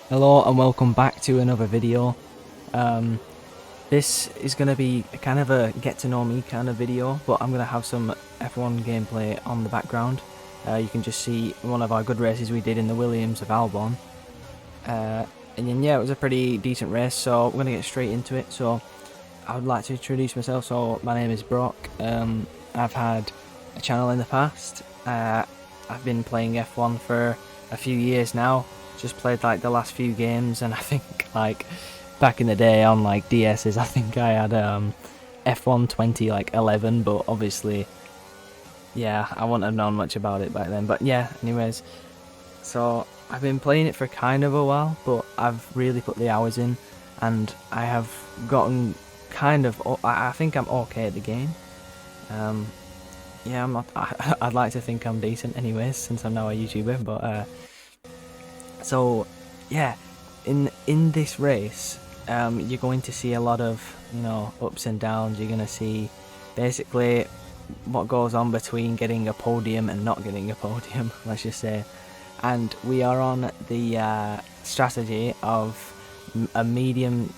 Hello and welcome back to another video. Um, this is going to be kind of a get to know me kind of video, but I'm going to have some F1 gameplay on the background. You can just see one of our good races we did in the Williams of Albon. And then yeah, it was a pretty decent race, so we're going to get straight into it. So I would like to introduce myself. So my name is Brock. I've had a channel in the past. I've been playing F1 for a few years now. Just played like the last few games, and I think like back in the day on like DS's, I think I had F1 2011, but obviously, yeah, I wouldn't have known much about it back then. But yeah, anyways, so I've been playing it for kind of a while, but I've really put the hours in, and I have gotten kind of. I think I'm okay at the game. Yeah, I'm not. I'd like to think I'm decent, anyways, since I'm now a YouTuber. But so yeah, in this race, you're going to see a lot of ups and downs. You're going to see basically what goes on between getting a podium and not getting a podium. Let's just say, and we are on the strategy of a medium.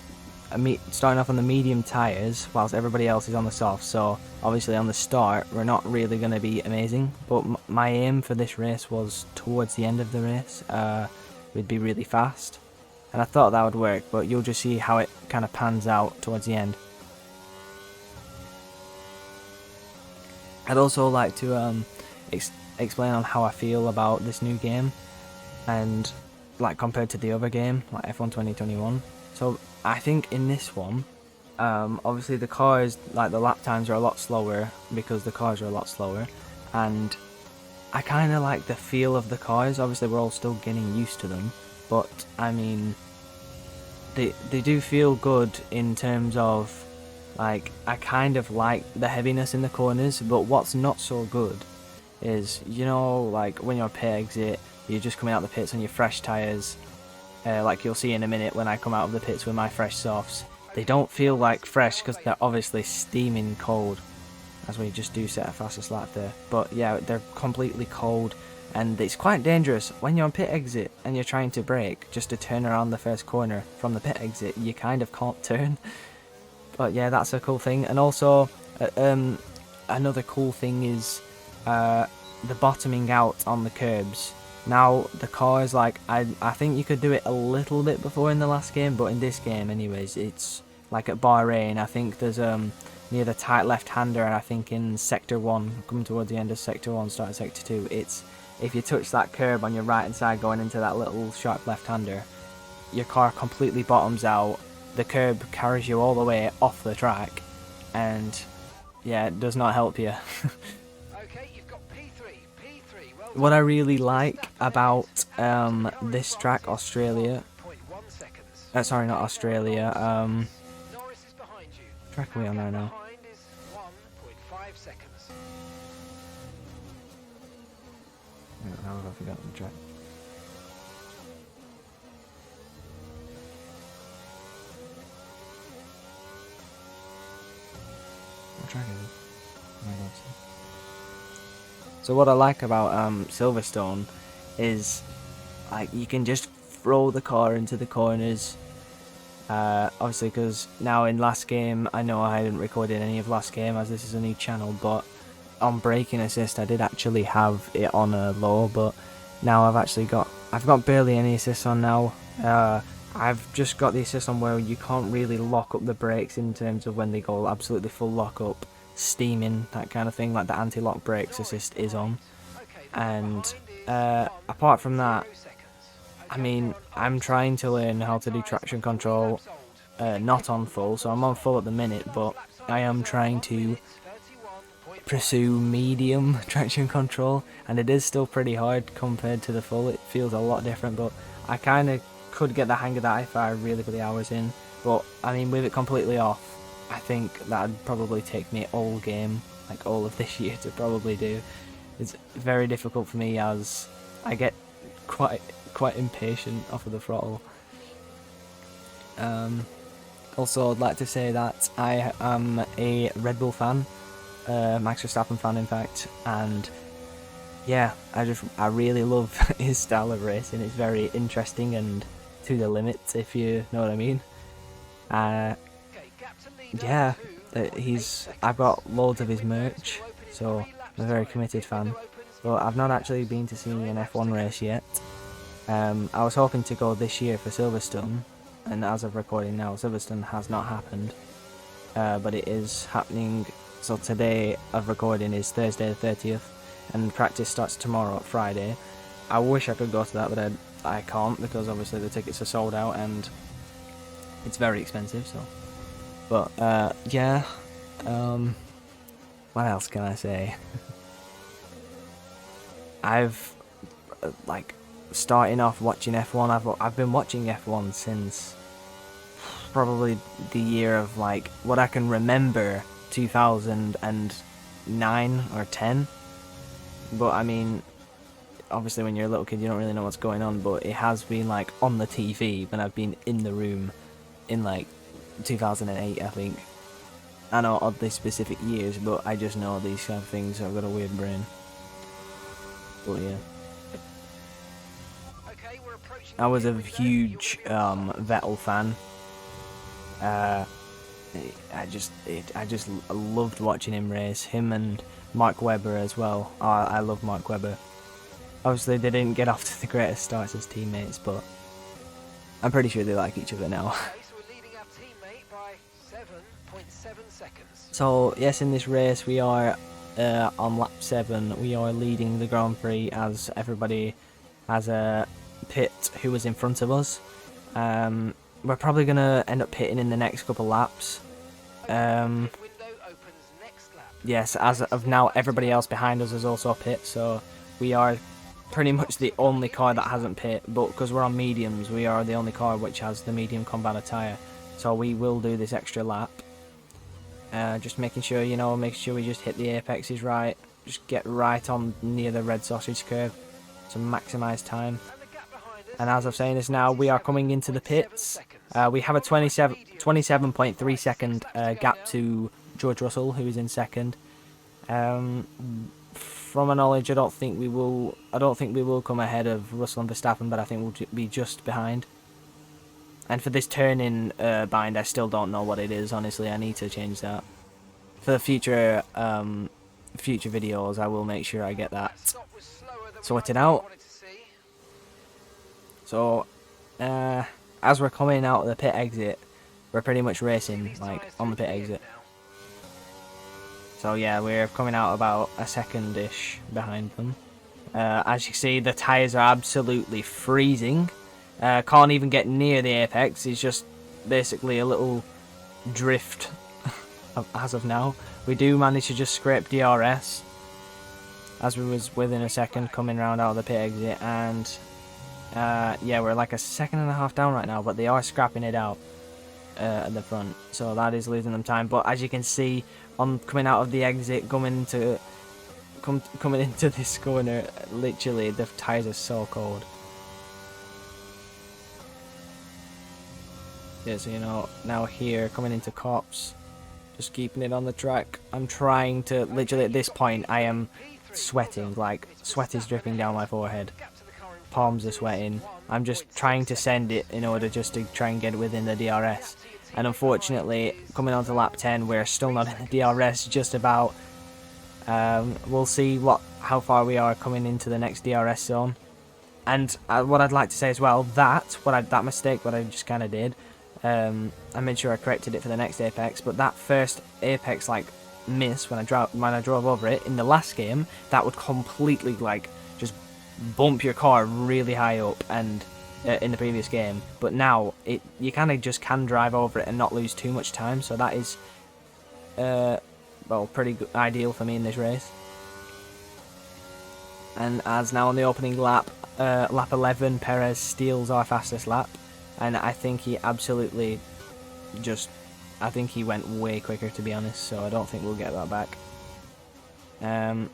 Starting off on the medium tyres whilst everybody else is on the soft, so obviously on the start we're not really going to be amazing, but my aim for this race was towards the end of the race we'd be really fast, and I thought that would work, but you'll just see how it kind of pans out towards the end. I'd also like to explain on how I feel about this new game, and like compared to the other game, like F1 2021. So I think in this one, obviously the cars, like the lap times are a lot slower because the cars are a lot slower, and I kind of like the feel of the cars. Obviously we're all still getting used to them, but I mean, they do feel good in terms of, like, I kind of like the heaviness in the corners, but what's not so good is, like when you're pit exit, you're just coming out the pits on your fresh tyres, like you'll see in a minute when I come out of the pits with my fresh softs. They don't feel like fresh because they're obviously steaming cold, as we just do set a fastest lap there. But yeah, they're completely cold, and it's quite dangerous when you're on pit exit and you're trying to brake just to turn around the first corner from the pit exit. You kind of can't turn. But yeah, that's a cool thing. And also, another cool thing is the bottoming out on the curbs. Now the cars, like, I think you could do it a little bit before in the last game, but in this game anyways, it's like at Bahrain, I think there's near the tight left-hander, and I think in Sector 1, coming towards the end of Sector 1, start of Sector 2, it's, if you touch that curb on your right hand side going into that little sharp left-hander, your car completely bottoms out, the curb carries you all the way off the track, and yeah, it does not help you. What I really like about this track, Australia, sorry, not Australia, track are we on right now? How have I forgotten the track? What track is it? Oh my God. So what I like about Silverstone is, like, you can just throw the car into the corners. Obviously, because now in last game, I know I hadn't recorded any of last game as this is a new channel, but on braking assist I did actually have it on a low, but now I've got barely any assist on now. I've just got the assist on where you can't really lock up the brakes in terms of when they go absolutely full lock up, steaming, that kind of thing, like the anti-lock brakes assist is on. And apart from that, I mean, I'm trying to learn how to do traction control, not on full, so I'm on full at the minute, but I am trying to pursue medium traction control, and it is still pretty hard compared to the full. It feels a lot different, but I kind of could get the hang of that if I really put the hours in. But I mean, with it completely off, I think that'd probably take me all game, like all of this year, to probably do. It's very difficult for me as I get quite impatient off of the throttle. Also, I'd like to say that I am a Red Bull fan, Max Verstappen fan in fact, and yeah, I really love his style of racing. It's very interesting, and to the limits, if you know what I mean. Yeah, I've got loads of his merch, so I'm a very committed fan. But I've not actually been to see an F1 race yet. I was hoping to go this year for Silverstone, and as of recording now, Silverstone has not happened. But it is happening. So today of recording is Thursday the 30th, and practice starts tomorrow, Friday. I wish I could go to that, but I can't, because obviously the tickets are sold out and it's very expensive. So, but yeah. What else can I say? I've like starting off watching F1. I've been watching F1 since probably the year of like what I can remember, 2009 or 10. But I mean, obviously when you're a little kid you don't really know what's going on, but it has been like on the TV when I've been in the room in like 2008, I think. I know oddly specific years, but I just know these kind of things, so I've got a weird brain. But yeah. I was a huge Vettel fan. I just loved watching him race. Him and Mark Webber as well. I love Mark Webber. Obviously they didn't get off to the greatest starts as teammates, but I'm pretty sure they like each other now. So yes, in this race we are on lap 7. We are leading the Grand Prix as everybody has a pit who was in front of us. We're probably going to end up pitting in the next couple laps. Yes, as of now, everybody else behind us has also pit, so we are pretty much the only car that hasn't pit, but because we're on mediums, we are the only car which has the medium combat attire. So we will do this extra lap. Just making sure, make sure we just hit the apexes right, just get right on near the red sausage curve to maximise time. And as I'm saying this now, we are coming into the pits. We have a 27.3 second gap to George Russell, who is in second. From my knowledge, I don't think we will come ahead of Russell and Verstappen, but I think we'll be just behind. And for this turn-in bind, I still don't know what it is. Honestly, I need to change that. For future videos, I will make sure I get that sorted out. So, as we're coming out of the pit exit, we're pretty much racing, like, on the pit exit. So yeah, we're coming out about a second-ish behind them. As you see, the tyres are absolutely freezing. Can't even get near the apex. It's just basically a little drift as of now. We do manage to just scrape DRS as we was within a second coming round out of the pit exit, and yeah, we're like a second and a half down right now, but they are scrapping it out at the front, so that is losing them time. But as you can see, on coming out of the exit, coming into this corner, literally the tyres are so cold. Yeah, so now here, coming into Cops, just keeping it on the track. I'm trying to, literally at this point, I am sweating, like, sweat is dripping down my forehead. Palms are sweating. I'm just trying to send it in order just to try and get it within the DRS. And unfortunately, coming on to lap 10, we're still not in the DRS, just about. We'll see how far we are coming into the next DRS zone. And what I'd like to say as well, that mistake, what I just kind of did, I made sure I corrected it for the next apex, but that first apex miss when I drove over it in the last game, that would completely just bump your car really high up, and in the previous game. But now you kind of just can drive over it and not lose too much time, so that is well, pretty good, ideal for me in this race. And as now on the opening lap, lap 11, Perez steals our fastest lap. And I think he absolutely I think he went way quicker, to be honest, so I don't think we'll get that back. And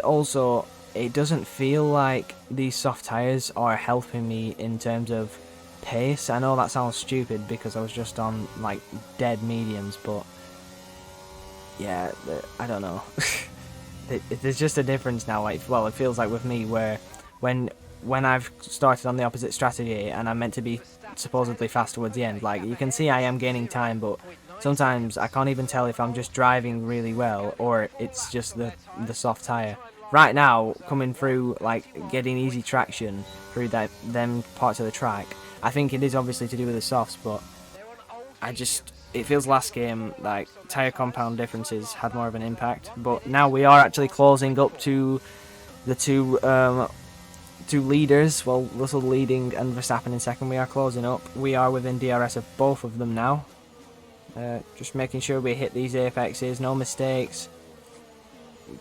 also, it doesn't feel like these soft tyres are helping me in terms of pace. I know that sounds stupid because I was just on, dead mediums, but yeah, I don't know. There's just a difference now. Well, it feels like with me where when when I've started on the opposite strategy and I'm meant to be supposedly fast towards the end. Like, you can see I am gaining time, but sometimes I can't even tell if I'm just driving really well or it's just the soft tyre. Right now, coming through, like, getting easy traction through them parts of the track, I think it is obviously to do with the softs, but it feels last game like tyre compound differences had more of an impact. But now we are actually closing up to the two leaders. Well, Russell leading and Verstappen in second. We are closing up. We are within DRS of both of them now. Just making sure we hit these apexes, no mistakes.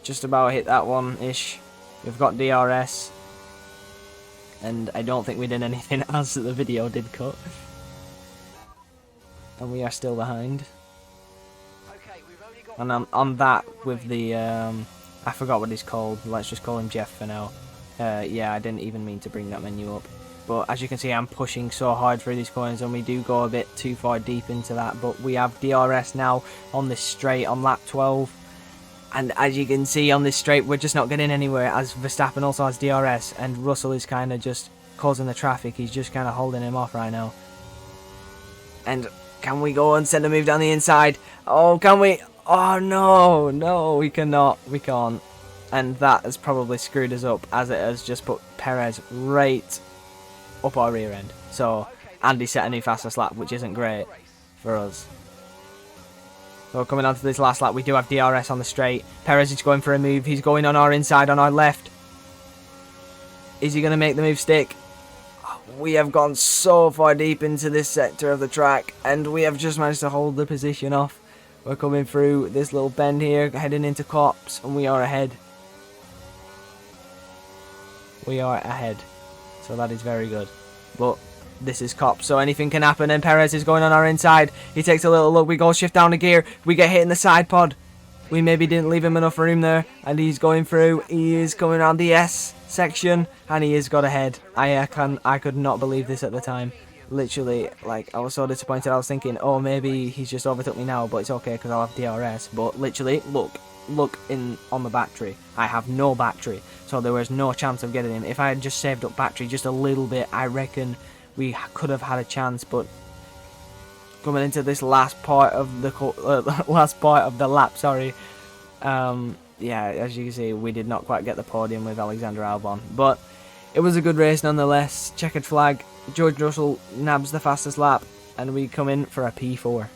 Just about hit that one-ish. We've got DRS. And I don't think we did anything as the video did cut. And we are still behind. And on that with the, I forgot what he's called. Let's just call him Jeff for now. Yeah, I didn't even mean to bring that menu up. But as you can see, I'm pushing so hard through these corners and we do go a bit too far deep into that. But we have DRS now on this straight on lap 12. And as you can see on this straight, we're just not getting anywhere as Verstappen also has DRS. And Russell is kind of just causing the traffic. He's just kind of holding him off right now. And can we go and send a move down the inside? Oh, can we? Oh, no. No, we cannot. We can't. And that has probably screwed us up as it has just put Perez right up our rear end. So Andy set a new fastest lap, which isn't great for us. So coming on to this last lap, we do have DRS on the straight. Perez is going for a move. He's going on our inside, on our left. Is he going to make the move stick? We have gone so far deep into this sector of the track, and we have just managed to hold the position off. We're coming through this little bend here, heading into Copse, and we are ahead. We are ahead. So that is very good. But this is Copse, so anything can happen, and Perez is going on our inside. He takes a little look, we go shift down the gear, we get hit in the side pod. We maybe didn't leave him enough room there, and he's going through. He is coming around the S section, and he has got ahead. I could not believe this at the time. Literally, like, I was so disappointed. I was thinking, oh, maybe he's just overtook me now, but it's okay because I'll have DRS. But literally, look on the battery. I have no battery, so there was no chance of getting him. If I had just saved up battery just a little bit, I reckon we could have had a chance. But coming into this last part of the lap, sorry. Yeah, as you can see, we did not quite get the podium with Alexander Albon, but it was a good race nonetheless. Checkered flag. George Russell nabs the fastest lap, and we come in for a P4.